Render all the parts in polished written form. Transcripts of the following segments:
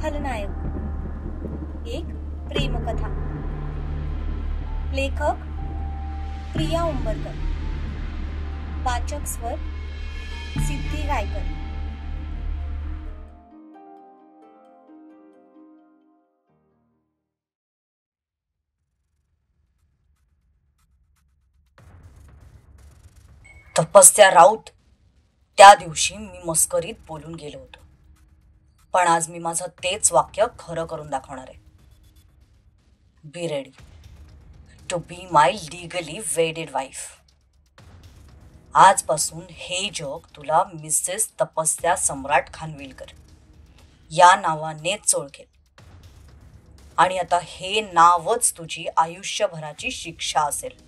खलनायक, एक प्रेमकथा. लेखक प्रिया उंबरकर. वाचक स्वर सिद्धी गायकर. तपस्या राऊत, त्या दिवशी मी मस्करीत बोलून गेलो होतो, पण आज मी माझं तेच वाक्य खरं करून दाखवणार आहे. Be ready to be my legally wedded wife. आजपासून हे जग तुला मिसेस तपस्या सम्राट खानविलकर या नावानेच ओळखेल, आणि आता हे नावच तुझी आयुष्यभराची शिक्षा असेल.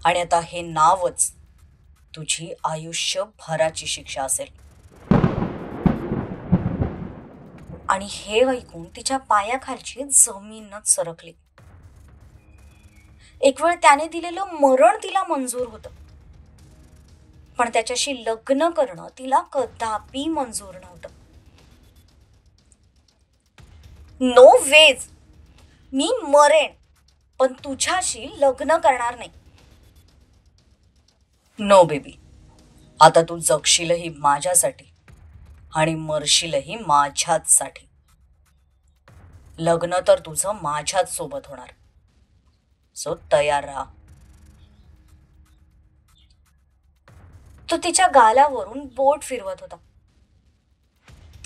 आणि आता हे नावच तुझी आयुष्यभराची शिक्षा असेल. आणि हे ऐकून तिच्या पायाखालची जमीनच सरकली. एक वेळ त्याने दिलेलं मरण तिला मंजूर होतं, पण त्याच्याशी लग्न करणं तिला कदापि मंजूर नव्हतं. नो वेज, मी मरेन पण तुझ्याशी लग्न करणार नाही. नो बेबी, आता तू जगशीलही माझ्यासाठी आणि मरशीलही माझ्याच साठी. लग्न तर तुझं माझ्याच सोबत होणार, सो तयार राहा. तो तिच्या गालावरून बोट फिरवत होता.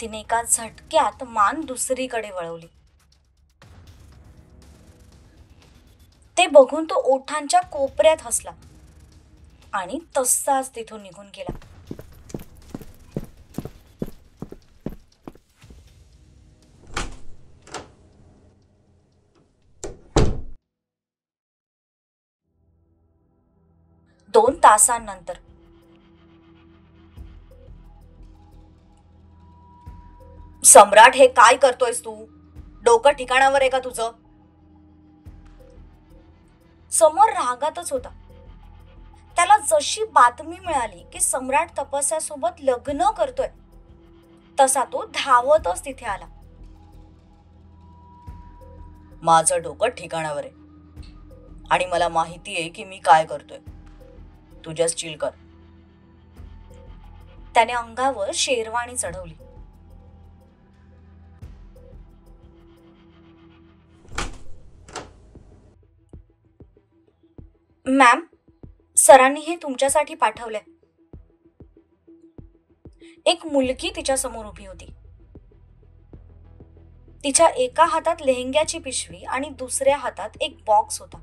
तिने एका झटक्यात मान दुसरीकडे वळवली. ते बघून तो ओठांच्या कोपऱ्यात हसला आणि तसाच तिथून निघून गेला. दोन तासांनंतर सम्राट, हे काय करतोयस तू? डोकं ठिकाणावर आहे का तुझं? समोर रागातच होता. त्याला जशी बातमी मिळाली की सम्राट तपस्यासोबत लग्न करतोय, तसा तो धावतच तिथे आला. माझं डोकं ठिकाणावर आहे आणि मला माहिती आहे की मी काय करतोय. तू जस्ट चिल कर. त्याने अंगावर शेरवाणी चढवली. मॅम, सरांनी हे तुमच्यासाठी पाठवलंय. एक मुलगी तिच्या समोर उभी होती. तिच्या एका हातात लेहंग्याची पिशवी आणि दुसऱ्या हातात एक बॉक्स होता,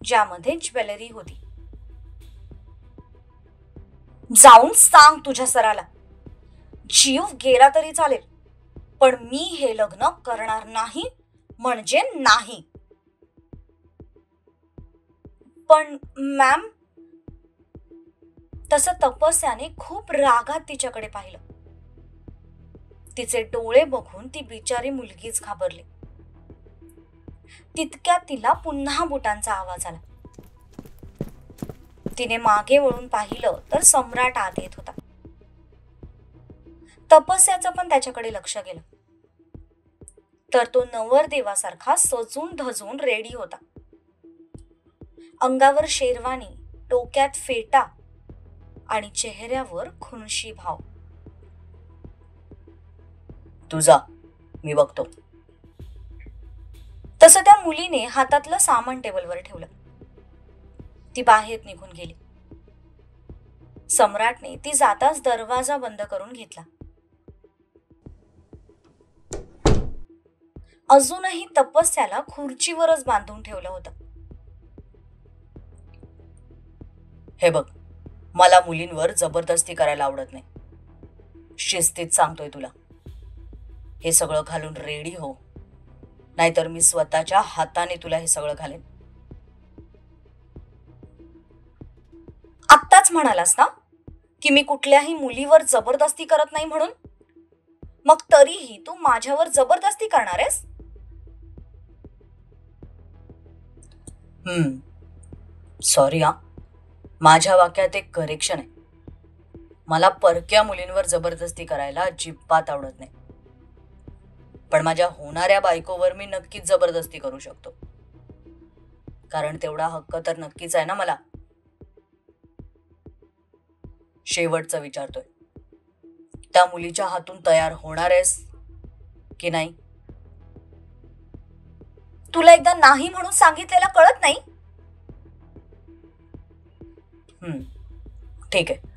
ज्यामध्ये ज्वेलरी होती. जाऊन सांग तुझ्या सराला, जीव गेला तरी चालेल, पण मी हे लग्न करणार नाही म्हणजे नाही. पण मॅम, तसं तपस्याने खूप रागात तिच्याकडे पाहिलं. तिचे डोळे बघून ती बिचारी मुलगीच घाबरली. तितक्यात तिला पुन्हा बुटांचा आवाज आला. तिने मागे वळून पाहिलं तर सम्राट आत येत होता. तपस्याचं पण त्याच्याकडे लक्ष गेलं, तर तो नवरदेवासारखा सजून धजून रेडी होता. अंगावर शेरवानी, डोक्यात फेटा आणि चेहऱ्यावर खुनशी भाव. तुझा मी बघतो. तसं त्या मुलीने हातातलं सामान टेबलवर ठेवलं. ती बाहेर निघून गेली. सम्राटने ती जाताच दरवाजा बंद करून घेतला. अजूनही तपस्याला खुर्चीवरच बांधून ठेवलं होतं. हे बघ, मला मुलींवर जबरदस्ती करायला आवडत नाही. शिस्तीत सांगतोय तुला. हे सगळं घालून रेडी हो, नाहीतर मी स्वतःच्या हाताने तुला हे सगळं घालेन. आत्ताच म्हणालास ना की मी कुठल्याही मुलीवर जबरदस्ती करत नाही म्हणून, मग तरीही तू माझ्यावर जबरदस्ती करणार आहेस? सॉरी हा, माझ्या वाक्यात एक करेक्शन आहे. मला परक्या मुलींवर जबरदस्ती करायला अजिबात आवडत नाही, पण माझ्या होणाऱ्या बायकोवर मी नक्कीच जबरदस्ती करू शकतो, कारण तेवढा हक्क तर नक्कीच आहे ना मला. शेवटचं विचारतोय, त्या मुलीच्या हातून तयार होणार आहेस की नाही? तुला एकदा नाही म्हणून सांगितलेलं कळत नाही? ठीक आहे.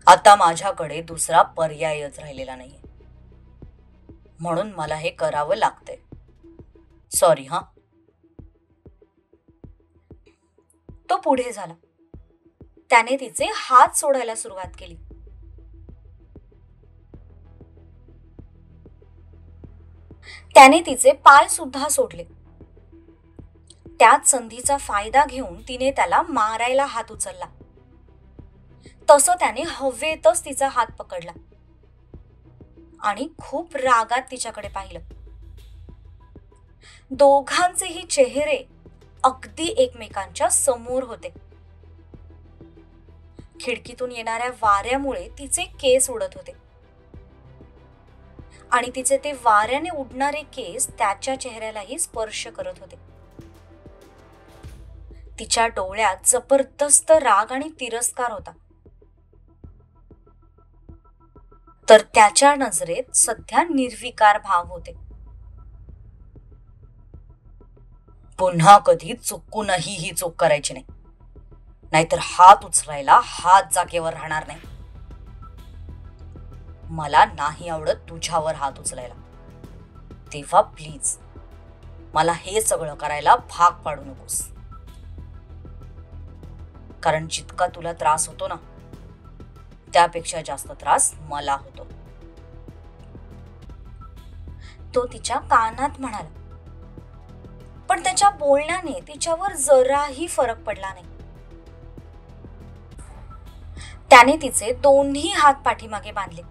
आता माझ्याकडे दुसरा पर्यायच राहिलेला नाहीये, म्हणून मला हे करावं लागतंय. सॉरी हा. तो पुढे झाला. त्याने तिचे हात सोडायला सुरुवात केली. त्याने तिचे पाय सुद्धा सोडले. त्याच संधीचा फायदा घेऊन तिने त्याला मारायला हात उचलला. तसं त्याने हवेतच तिचा हात पकडला आणि खूप रागात तिच्याकडे पाहिलं. दोघांचेही चेहरे अगदी एकमेकांच्या समोर होते. खिडकीतून येणाऱ्या वाऱ्यामुळे तिचे केस उडत होते आणि तिचे ते वाऱ्याने उडणारे केस त्याच्या चेहऱ्यालाही स्पर्श करत होते. तिच्या डोळ्यात जबरदस्त राग आणि तिरस्कार होता, तर त्याच्या नजरेत सध्या निर्विकार भाव होते. पुन्हा कधी चुकूनही ही चूक करायची नाही, नाहीतर हात उचलायला हात जागेवर राहणार नाही. मला नाही आवडत तुझ्यावर हात उचलायला, तेव्हा प्लीज मला हे सगळं करायला भाग पाडू नकोस, कारण जितका तुला त्रास होतो ना, त्यापेक्षा जास्त त्रास मला होतो. तो तिच्या कानात म्हणाला, पण त्याच्या बोलण्याने तिच्यावर जराही फरक पडला नाही. त्याने तिचे दोन्ही हात पाठीमागे बांधले.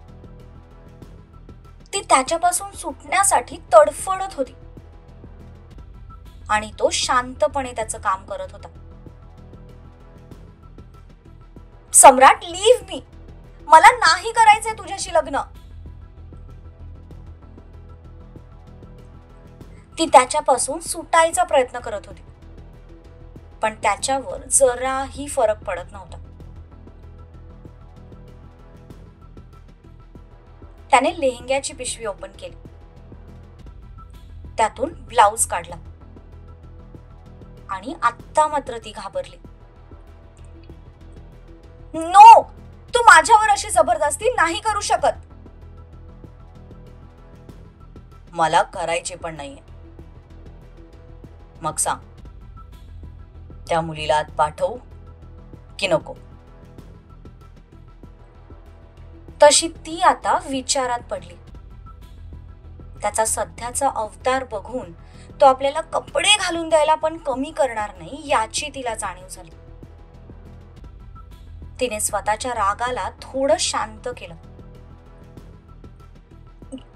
ती त्याच्यापासून सुटण्यासाठी तडफडत होती आणि तो शांतपणे त्याचं काम करत होता. सम्राट, लीव्ह मी. मला नाही करायचंय तुझ्याशी लग्न. ती त्याच्यापासून सुटायचा प्रयत्न करत होती, पण त्याच्यावर जराही फरक पडत नव्हता. त्याने लेहंग्याची पिशवी ओपन केली, त्यातून ब्लाउज काढला आणि आत्ता मात्र ती घाबरली. नो, तू माझ्यावर अशी जबरदस्ती नाही करू शकत. मला करायचे पण नाहीये. मग सांग, त्या मुलीला आत पाठवू की नको? तशी ती आता विचारात पडली. त्याचा सध्याचा अवतार बघून तो आपल्याला कपडे घालून द्यायला पण कमी करणार नाही याची तिला जाणीव झाली. तिने स्वतःच्या रागाला थोडं शांत केलं.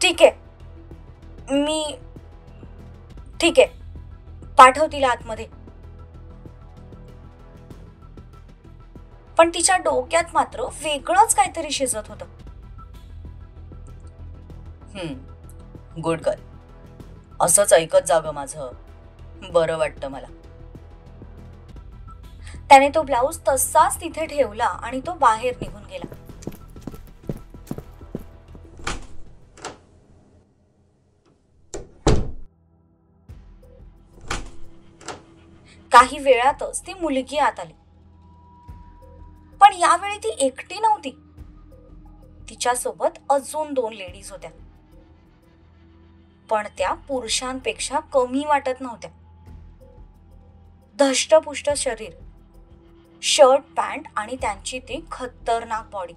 ठीक आहे, पाठव तिला आतमध्ये. पण तिच्या डोक्यात मात्र वेगळंच काहीतरी शिजत होतं. गुड गर्ल, असंच ऐकत जा गं माझं, बरं वाटतं मला. त्याने तो ब्लाऊज तसाच तिथे ठेवला आणि तो बाहेर निघून गेला. काही वेळातच ती मुलगी आत आली, पण यावेळी ती एकटी नव्हती. तिच्यासोबत अजून 2 लेडीज होत्या, पण त्या पुरुषांपेक्षा कमी वाटत नव्हत्या. धष्टपुष्ट शरीर, शर्ट पॅन्ट आणि त्यांची ती खतरनाक बॉडी.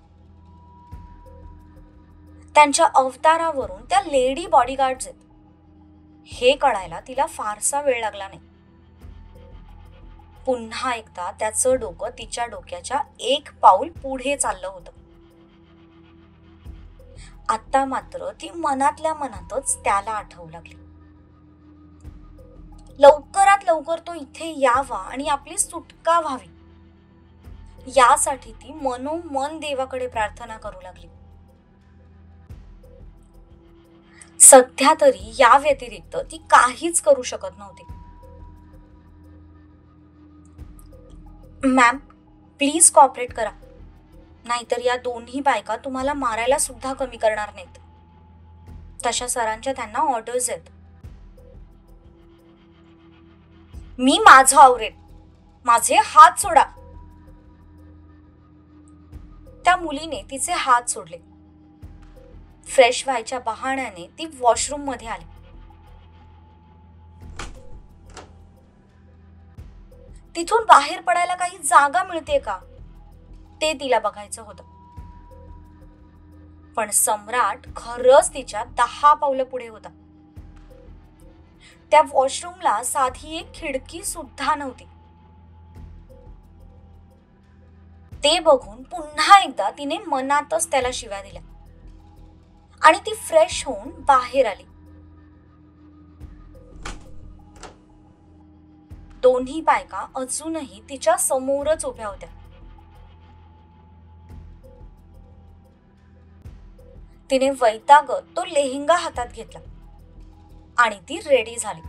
त्यांच्या अवतारावरून त्या लेडी बॉडीगार्ड्स आहेत हे कळायला तिला फारसा वेळ लागला नाही. पुन्हा एकदा त्याचं डोकं तिच्या डोक्याच्या 1 पाऊल पुढे चाललं होतं. आता मात्र ती मनातल्या मनातच त्याला आठवू लागली. लवकरात लवकर तो इथे यावा आणि आपली सुटका व्हावी यासाठी ती मनोमन देवाकडे प्रार्थना करू लागली. सध्या तरी या व्यतिरिक्त ती काहीच करू शकत नव्हती. मॅम, प्लीज कॉपरेट करा, नाहीतर या दोन्ही बायका तुम्हाला मारायला सुद्धा कमी करणार नाहीत. तशा सरांच्या त्यांना ऑर्डर्स आहेत. मी माझं आवरेन, माझे हात सोडा. त्या मुलीने तिचे हात सोडले. फ्रेश व्हायच्या बहाण्याने ती वॉशरूम मध्ये आली. तिथून बाहेर पडायला काही जागा मिळते का ते तिला बघायचं होतं. पण सम्राट खरंच तिच्या 10 पावलं पुढे होता. त्या वॉशरूमला साधी एक खिडकी सुद्धा नव्हती. ते बघून पुन्हा एकदा तिने मनातच त्याला शिव्या दिल्या आणि ती फ्रेश होऊन बाहेर आली. दोन्ही बायका अजूनही तिच्या समोरच उभ्या होत्या. तिने वैतागत तो लेहंगा हातात घेतला आणि ती रेडी झाली.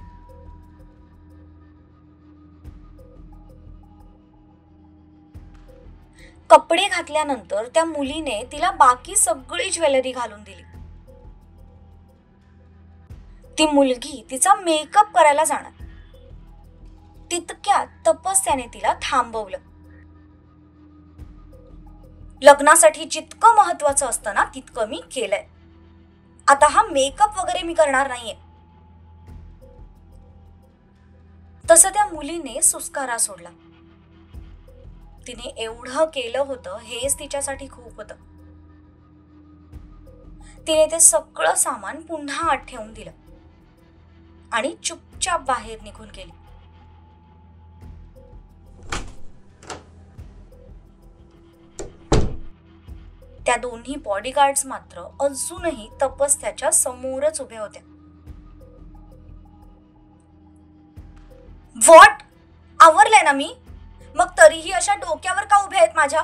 कपडे घातल्यानंतर त्या मुलीने तिला बाकी सगळी ज्वेलरी घालून दिली. ती मुलगी तिचा मेकअप करायला जाणार तितक्यात तपस्याने तिला थांबवलं. लग्नासाठी जितकं महत्वाचं असतं ना तितकं मी केलंय. आता हा मेकअप वगैरे मी करणार नाहीये. तसं त्या मुलीने सुस्कारा सोडला. तिने एवढं केलं होतं हेच तिच्यासाठी खूप होतं. तिने ते सगळं सामान पुन्हा आत ठेवून दिलं आणि चुपचाप बाहेर निघून गेली. त्या दोन्ही बॉडीगार्ड्स मात्र अजूनही तपस्याच्या समोरच उभ्या होत्या. व्हॉट? आवरलंय ना मी? मग तरीही अशा डोक्यावर का उभ्या आहेत माझ्या?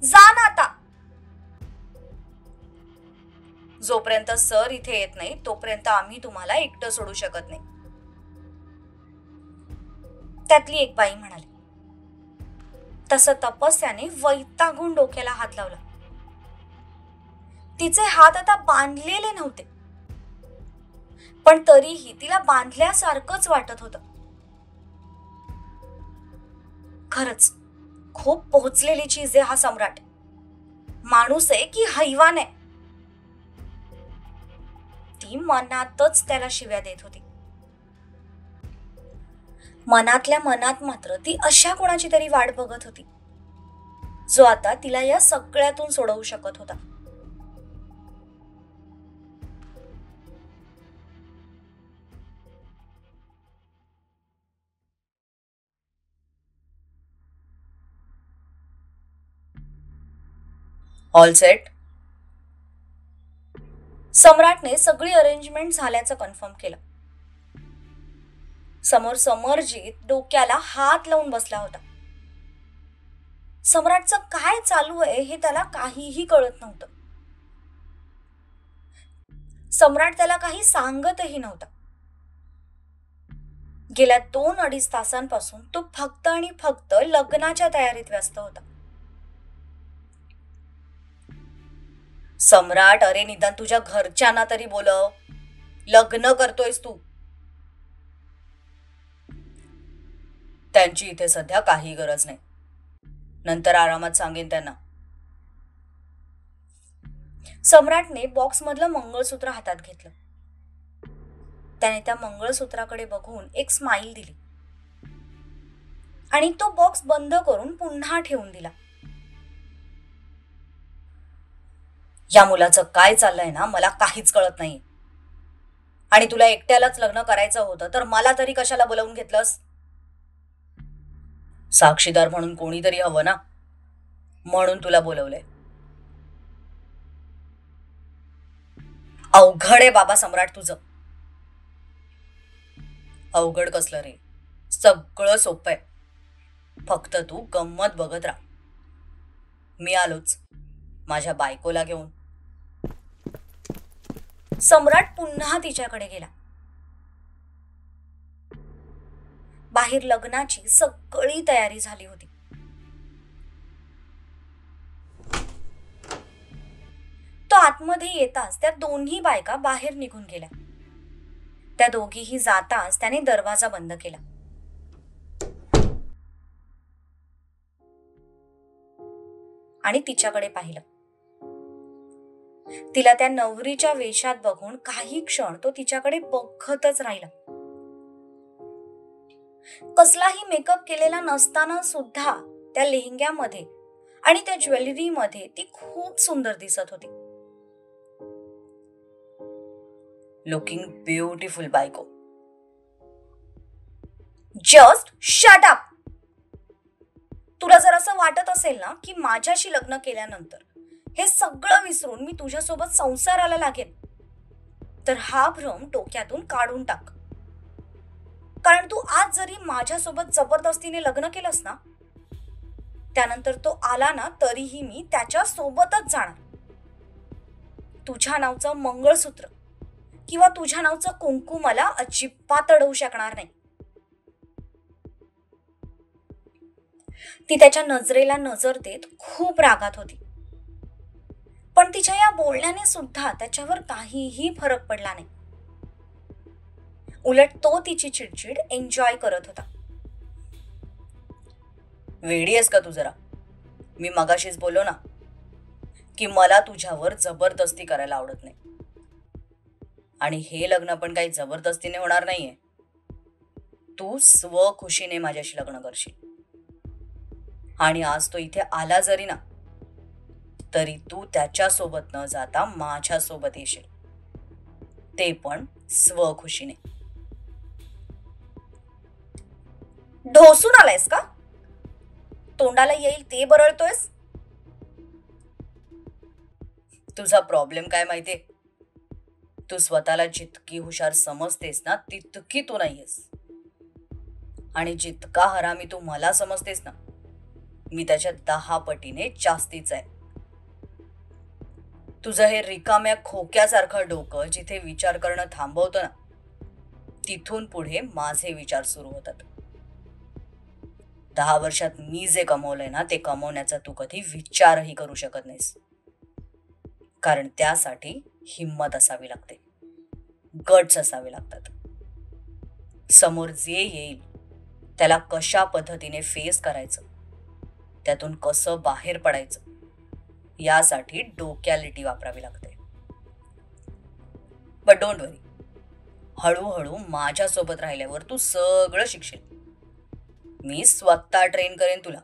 जा ना आता. जोपर्यंत सर इथे येत नाही तोपर्यंत आम्ही तुम्हाला एकटं सोडू शकत नाही, त्यातली एक बाई म्हणाली. तसं तपस्याने वैतागून डोक्याला हात लावला. तिचे हात आता बांधलेले नव्हते, पण तरीही तिला बांधल्यासारखंच वाटत होतं. खरंच खूप पोहोचलेली चीज आहे हा सम्राट. माणूस आहे की हैवान आहे? ती मनातच त्याला शिव्या देत होती. मनातल्या मनात मात्र ती अशा कोणाची तरी वाट बघत होती जो आता तिला या सगळ्यातून सोडवू शकत होता. All set? सम्राटने सगळी अरेंजमेंट झाल्याचं कन्फर्म केलं. समोर समरजीत डोक्याला हात लावून बसला होता. सम्राटचं काय चालू आहे हे त्याला काहीही कळत नव्हतं. सम्राट त्याला काही सांगतही नव्हता. गेल्या 2-2.5 तासांपासून तो फक्त आणि फक्त लग्नाच्या तयारीत व्यस्त होता. सम्राट, अरे निदान तुझ्या घरच्यांना तरी बोलव. लग्न करतोयस तू. त्यांची इथे सध्या काही गरज नाही. नंतर आरामात सांगेन त्यांना. सम्राटने बॉक्स मधलं मंगळसूत्र हातात घेतलं. त्याने त्या मंगळसूत्राकडे बघून एक स्माइल दिली आणि तो बॉक्स बंद करून पुन्हा ठेवून दिला. या मुलाचं काय चाललंय ना मला काहीच कळत नाही. आणि तुला एकट्यालाच लग्न करायचं होतं तर मला तरी कशाला बोलावून घेतलंस? साक्षीदार म्हणून कोणीतरी हवं ना, म्हणून तुला बोलवलंय. अवघड आहे बाबा सम्राट तुझं. अवघड कसलं रे, सगळं सोपं आहे. फक्त तू गंमत बघत राहा. मी आलोच, माझ्या बायकोला घेऊन. सम्राट पुन्हा तिच्याकडे गेला. बाहेर लग्नाची सगळी तयारी झाली होती. तो आतमध्ये येताच त्या दोन्ही बायका बाहेर निघून गेल्या. त्या दोघीही जाताच त्याने दरवाजा बंद केला. आणि तिच्याकडे पाहिलं. तिला त्या नवरीच्या वेशात बघून काही क्षण तो तिच्याकडे बघतच राहिला. कसलाही मेकअप केलेला नसताना सुद्धा त्या लेहंग्यामध्ये आणि त्या ज्वेलरीमध्ये ती खूप सुंदर दिसत होती. लुकिंग ब्युटिफुल बायको. Just shut up. तुला जर असं वाटत असेल ना की माझ्याशी लग्न केल्यानंतर हे सगळं विसरून मी तुझ्यासोबत संसाराला लागेन, तर हा भ्रम डोक्यातून काढून टाक. कारण तू आज जरी माझ्यासोबत जबरदस्तीने लग्न केलंस ना, त्यानंतर तो आला ना तरीही मी त्याच्या सोबतच जाणार. तुझ्या नावचं मंगळसूत्र किंवा तुझ्या नावचं कुंकू मला अजिबात अडवू शकणार नाही. ती त्याच्या नजरेला नजर देत खूप रागात होती. पण तिच्या या बोलण्याने सुद्धा त्याच्यावर काहीही फरक पडला नाही. उलट तो तिची चिडचिड एन्जॉय करत होता. वेडी आहेस का तू जरा? मी मगाशीच बोललो ना की मला तुझ्यावर जबरदस्ती करायला आवडत नाही. आणि हे लग्न पण काही जबरदस्तीने होणार नाहीये. तू स्वखुशीने माझ्याशी लग्न करशील. आणि आज तो इथे आला जरी ना तरी तू त्याच्यासोबत न जाता माझ्यासोबत येशील, ते पण स्वखुशीने. ढोसून आलायस का? तोंडाला येईल ते बरळतोयस. तुझा प्रॉब्लेम काय माहितीये? तू स्वतःला जितकी हुशार समजतेस ना तितकी तू नाहीयेस. आणि जितका हरामी तू मला समजतेस ना, मी त्याच्या 10 पटीने जास्तीच आहे. तुझं हे रिकाम्या खोक्यासारखं डोकं जिथे विचार करणं थांबवतं ना, तिथून पुढे माझे विचार सुरू होतात. 10 वर्षात मी जे कमवलंय ना ते कमवण्याचा तू कधी विचारही करू शकत नाहीस. कारण त्यासाठी हिम्मत असावी लागते, गट्स असावे लागतात. समोर जे येईल त्याला कशा पद्धतीने फेस करायचं, त्यातून कसं बाहेर पडायचं, यासाठी डोक्यालिटी वापरावी लागते. बट डोंट वरी, हळूहळू माझ्यासोबत राहिल्यावर तू सगळं शिकशील. मी स्वतः ट्रेन करेन तुला.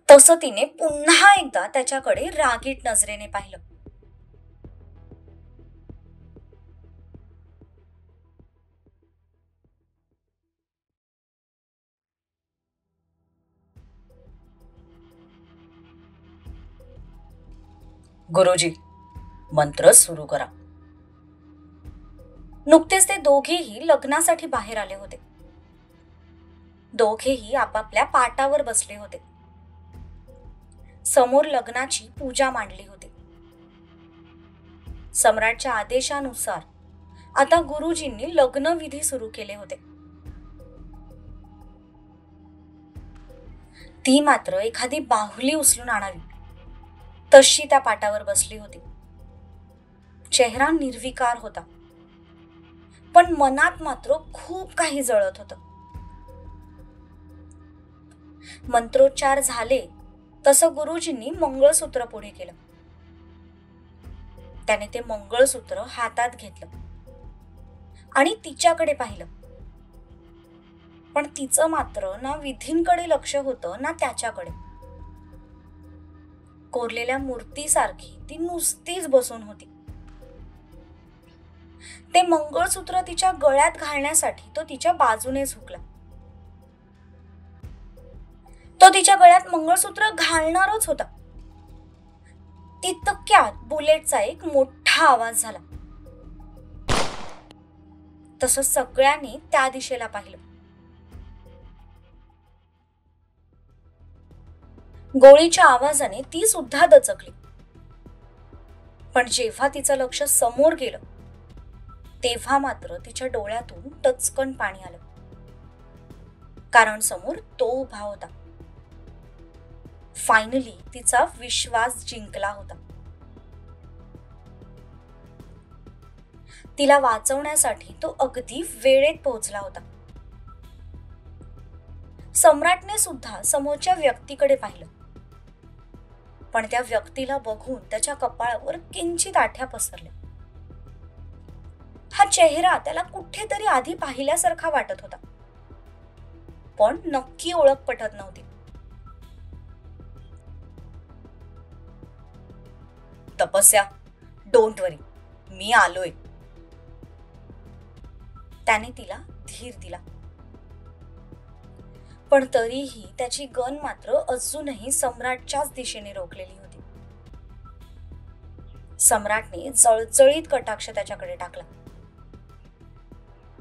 तसं तिने पुन्हा एकदा त्याच्याकडे रागीट नजरेने पाहिलं. गुरुजी, मंत्र सुरू करा. नुकतेच ते दोघेही लग्नासाठी बाहेर आले होते. दोघेही आपापल्या पाटावर बसले होते. समोर लग्नाची पूजा मांडली होती. सम्राटच्या आदेशानुसार आता गुरुजींनी लग्नविधी सुरू केले होते. ती मात्र एखादी बाहुली उचलून आणावी तशी त्या पाटावर बसली होती. चेहरा निर्विकार होता, पण मनात मात्र खूप काही जळत होतं. मंत्रोच्चार झाले तसं गुरुजींनी मंगळसूत्र पुढे केलं. त्याने ते मंगळसूत्र हातात घेतलं आणि तिच्याकडे पाहिलं. पण तिचं मात्र ना विधींकडे लक्ष होतं ना त्याच्याकडे. कोरलेल्या मूर्तीसारखी ती नुसतीच बसून होती. ते मंगळसूत्र तिच्या गळ्यात घालण्यासाठी तो तिच्या बाजूने झुकला. तो तिच्या गळ्यात मंगळसूत्र घालणारच होता. तितक्यात बुलेटचा एक मोठा आवाज झाला. तसं सगळ्यांनी त्या दिशेला पाहिलं. गोळीच्या आवाजाने ती सुद्धा दचकली. पण जेव्हा तिचं लक्ष समोर गेलं तेव्हा मात्र तिच्या डोळ्यातून टचकन पाणी आलं. कारण समोर तो उभा होता. फायनली तिचा विश्वास जिंकला होता. तिला वाचवण्यासाठी तो अगदी वेळेत पोहोचला होता. सम्राटने सुद्धा समोरच्या व्यक्तीकडे पाहिलं, पण त्या व्यक्तीला बघून त्याच्या कपाळावर किंचित आठ्या पसरल्या. हा चेहरा त्याला कुठेतरी आधी पाहिल्यासारखा वाटत होता, पण नक्की ओळख पटत नव्हती. तपस्या, डोंट वरी, मी आलोय, त्याने तिला धीर दिला. पण तरीही त्याची गन मात्र अजूनही सम्राटच्याच दिशेने रोखलेली होती. सम्राटने जळजळीत कटाक्ष त्याच्याकडे टाकला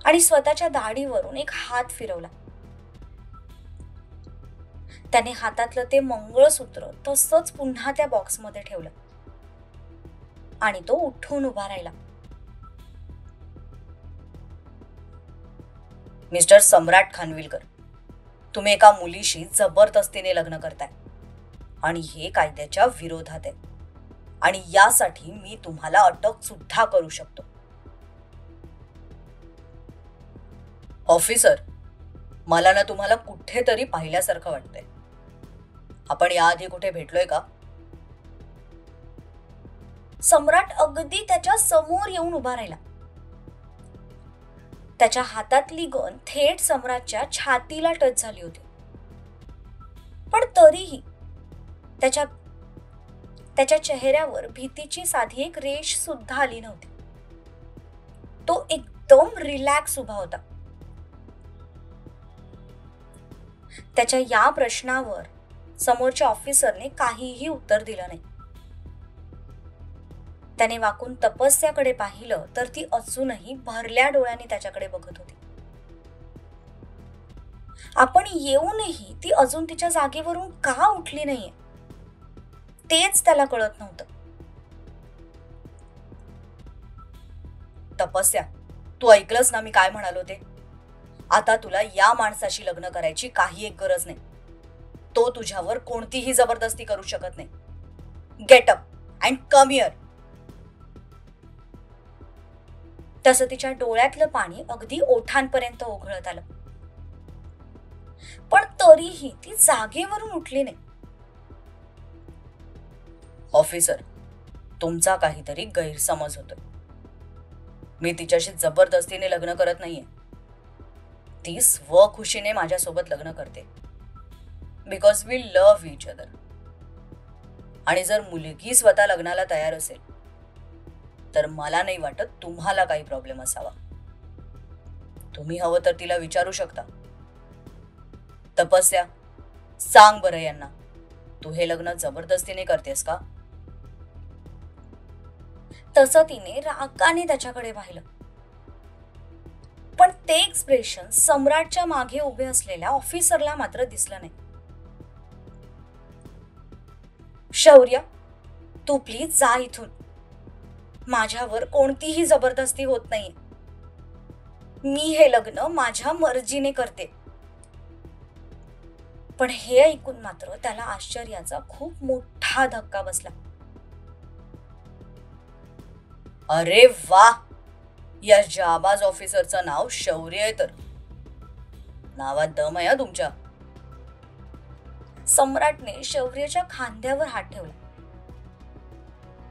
आणि स्वतःच्या दाढीवरून एक हात फिरवला. त्याने हातातलं ते मंगळसूत्र तसंच पुन्हा त्या बॉक्समध्ये ठेवलं आणि तो उठून उभा राहिला. मिस्टर सम्राट खानविलकर, तुम्ही एका मुलीशी जबरदस्तीने लग्न करताय आणि हे कायद्याच्या विरोधात आहे आणि यासाठी मी तुम्हाला अटक सुद्धा करू शकतो. ऑफिसर, मला ना तुम्हाला कुठेतरी पाहिल्यासारखं वाटतंय. आपण याआधी कुठे भेटलोय का? सम्राट अगदी त्याच्या समोर येऊन उभा राहिला. त्याच्या हातातली गन थेट सम्राटच्या छातीला टच झाली होती, पण तरीही त्याच्या चेहऱ्यावर भीतीची साधी एक रेष सुद्धा आली नव्हती. तो एकदम रिलॅक्स उभा होता. त्याच्या या प्रश्नावर समोरच्या ऑफिसरने काहीही उत्तर दिलं नाही. त्याने वाकून तपस्याकडे पाहिलं तर ती अजूनही भरल्या डोळ्यांनी त्याच्याकडे बघत होती. आपण येऊनही ती अजून तिच्या जागेवरून का उठली नाहीये तेच त्याला कळत नव्हतं. तपस्या, तू ऐकलंस ना मी काय म्हणालो ते? आता तुला या माणसाशी लग्न करायची काही एक गरज नाही. तो तुझ्यावर कोणतीही जबरदस्ती करू शकत नाही. Get up and come here. तसं तिच्या डोळ्यातलं पाणी अगदी ओठांपर्यंत ओघळत आलं, पण तरीही ती जागेवरून उठली नाही. ऑफिसर, तुमचा काहीतरी गैरसमज होतोय. मी तिच्याशी जबरदस्तीने लग्न करत नाहीये. ती स्वखुशीने माझ्यासोबत लग्न करते because we love each other. आणि जर मुलगी स्वतः लग्नाला तयार असेल तर मला नाही वाटत तुम्हाला काही प्रॉब्लेम असावा. तुम्ही हवं तर तिला विचारू शकता. तपस्या, सांग बरं यांना, तू हे लग्न जबरदस्तीने करतेस का? तसं तिने रागाने त्याच्याकडे पाहिलं, पण ते एक्सप्रेशन सम्राटच्या मागे उभे असलेल्या ऑफिसरला मात्र दिसलं नाही. शौर्य, तू प्लीज जा इथून. माझ्यावर कोणतीही जबरदस्ती होत नाहीये. मी हे लग्न माझ्या मर्जीने करते. पण हे ऐकून मात्र त्याला आश्चर्याचा खूप मोठा धक्का बसला. अरे वा, या जाबाज ऑफिसरचं नाव शौर्य आहे तर नावात दम आहे तुमच्या. सम्राटने शौर्यच्या खांद्यावर हात ठेवला,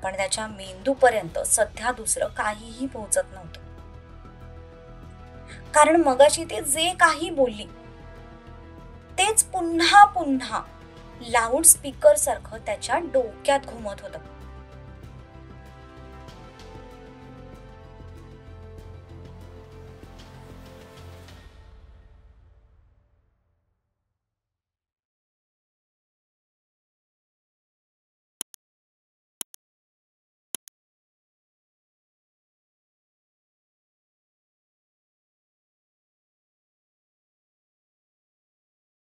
पण त्याच्या मेंदूपर्यंत सध्या दुसरं काहीही पोहोचत नव्हतं. कारण मगाशी ते जे काही बोलली तेच पुन्हा पुन्हा लाऊड स्पीकर सारखं त्याच्या डोक्यात घुमत होतं.